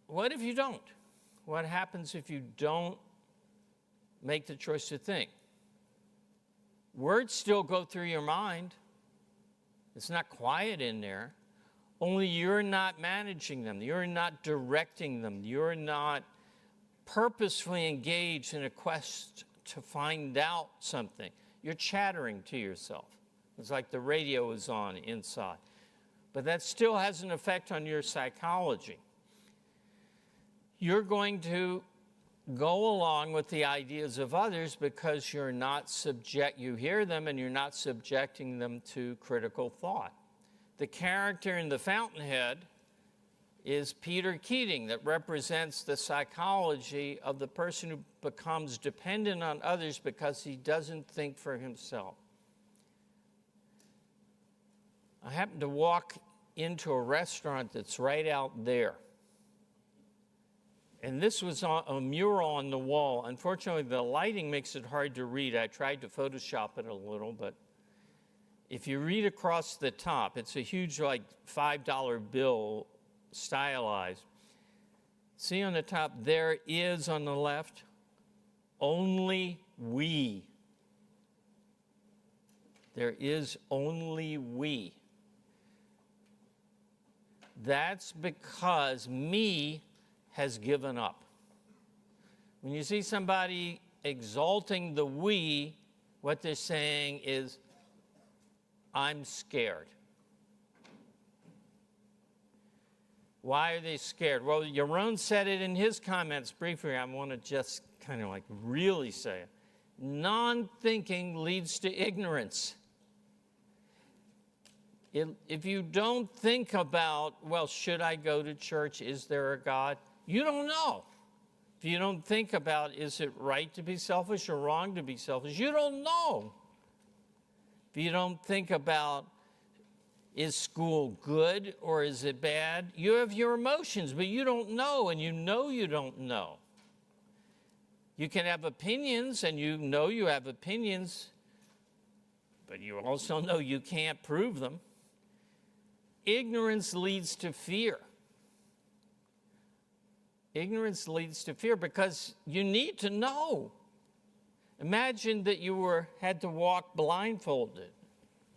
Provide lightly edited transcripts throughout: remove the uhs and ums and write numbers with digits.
what if you don't? What happens if you don't make the choice to think? Words still go through your mind. It's not quiet in there. Only you're not managing them. You're not directing them. You're not purposefully engaged in a quest to find out something. You're chattering to yourself. It's like the radio is on inside. But that still has an effect on your psychology. You're going to go along with the ideas of others because you're not you hear them and you're not subjecting them to critical thought. The character in The Fountainhead is Peter Keating, that represents the psychology of the person who becomes dependent on others because he doesn't think for himself. I happened to walk into a restaurant that's right out there. And this was a mural on the wall. Unfortunately, the lighting makes it hard to read. I tried to Photoshop it a little, but if you read across the top, it's a huge, like, $5 bill stylized. See on the top, there is on the left, only we. There is only we. That's because me has given up. When you see somebody exalting the we, what they're saying is, I'm scared. Why are they scared? Well, Yaron said it in his comments briefly. I want to just kind of like really say it. Non-thinking leads to ignorance. If you don't think about, well, should I go to church? Is there a God? You don't know. If you don't think about, is it right to be selfish or wrong to be selfish? You don't know. If you don't think about, is school good or is it bad? You have your emotions, but you don't know, and you know you don't know. You can have opinions, and you know you have opinions, but you also know you can't prove them. Ignorance leads to fear. Ignorance leads to fear because you need to know. Imagine that you had to walk blindfolded.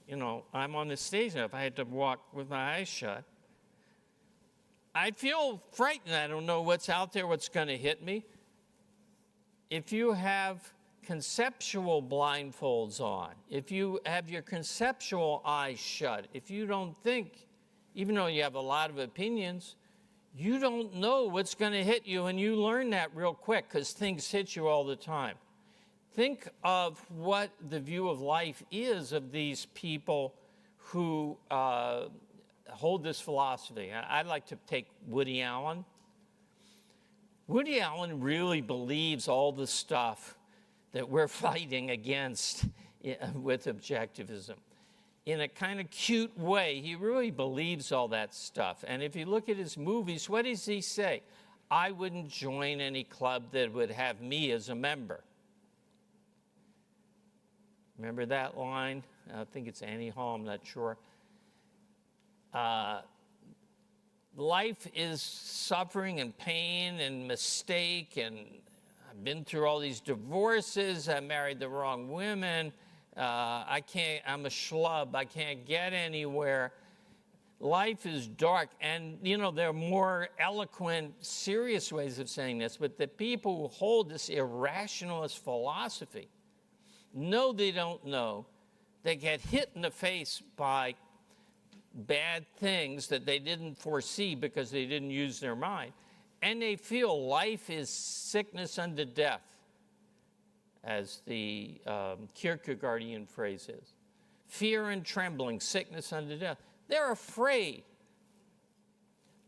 You know, I'm on the stage now. If I had to walk with my eyes shut, I'd feel frightened. I don't know what's out there, what's going to hit me. If you have conceptual blindfolds on, if you have your conceptual eyes shut, if you don't think, even though you have a lot of opinions, you don't know what's going to hit you, and you learn that real quick because things hit you all the time. Think of what the view of life is of these people who hold this philosophy. I'd like to take Woody Allen. Woody Allen really believes all the stuff that we're fighting against with objectivism. In a kind of cute way, he really believes all that stuff. And if you look at his movies, what does he say? I wouldn't join any club that would have me as a member. Remember that line? I think it's Annie Hall, I'm not sure. Life is suffering and pain and mistake, and I've been through all these divorces, I married the wrong women, I'm a schlub, I can't get anywhere. Life is dark, and you know, there are more eloquent, serious ways of saying this, but the people who hold this irrationalist philosophy know they don't know. They get hit in the face by bad things that they didn't foresee because they didn't use their mind. And they feel life is sickness unto death, as the Kierkegaardian phrase is. Fear and trembling, sickness unto death. They're afraid.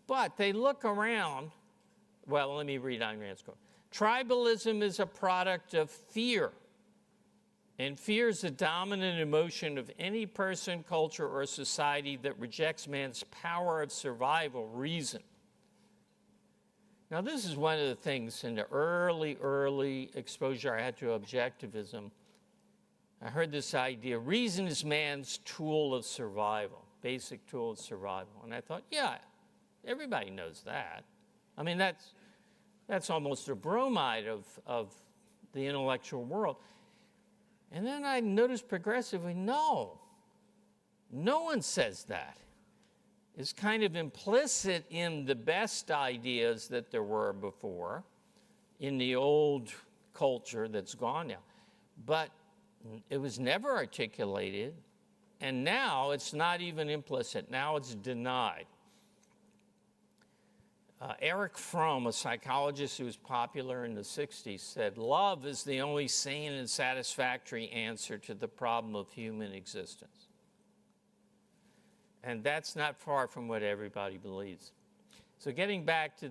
But they look around. Well, let me read Ayn Rand's quote. Tribalism is a product of fear. And fear is the dominant emotion of any person, culture, or society that rejects man's power of survival, reason. Now, this is one of the things in the early exposure I had to objectivism. I heard this idea, reason is man's tool of survival, basic tool of survival. And I thought, yeah, everybody knows that. I mean, that's almost a bromide of the intellectual world. And then I noticed progressively, no one says that. It's kind of implicit in the best ideas that there were before, in the old culture that's gone now. But it was never articulated, and now it's not even implicit. Now it's denied. Erich Fromm, a psychologist who was popular in the 60s, said, "Love is the only sane and satisfactory answer to the problem of human existence." And that's not far from what everybody believes. So getting back to